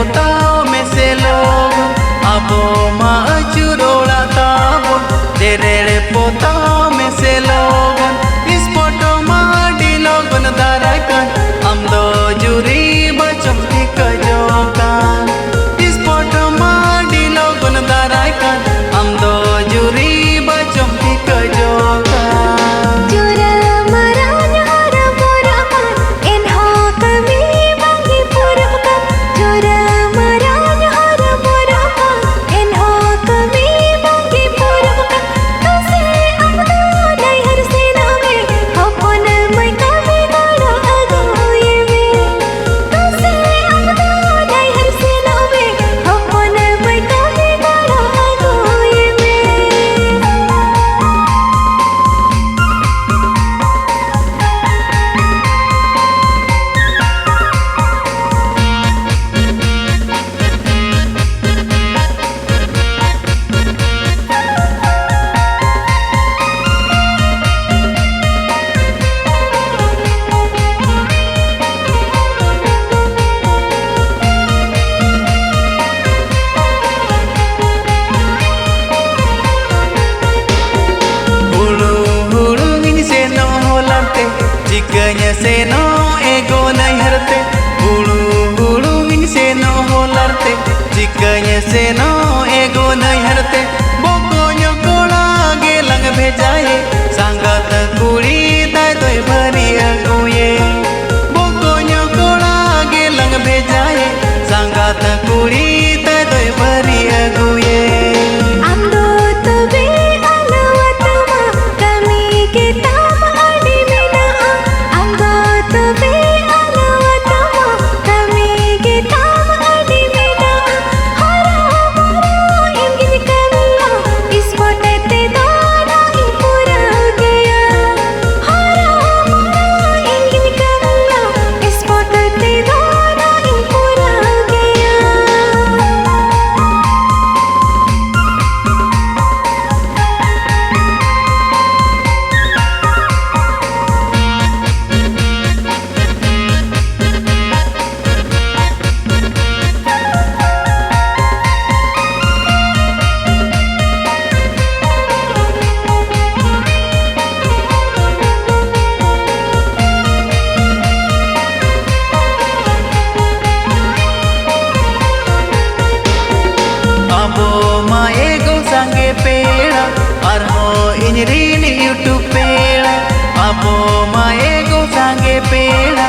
पोताओ में से लोग अबो मा चुरोड़ा ताबो तेरे पोताओ में से लोग इस फोटो माडी लोगन दारा कर हम दो जुरी बचम थी कजोका इस फोटो माडी लोगन दारा कर हम दो जुरी बचम थी कजोका चिकanya seno ego nai harte hulu hulu in seno holarte चिकanya seno ego nai harte bokonyo kola gelang bhejaye sangat kuri tai toy bhari aguye bokonyo kola gelang bhejaye sangat kuri tai toy bhari aguye YouTube पेड़ा अबो माए गो सांगे पेड़ा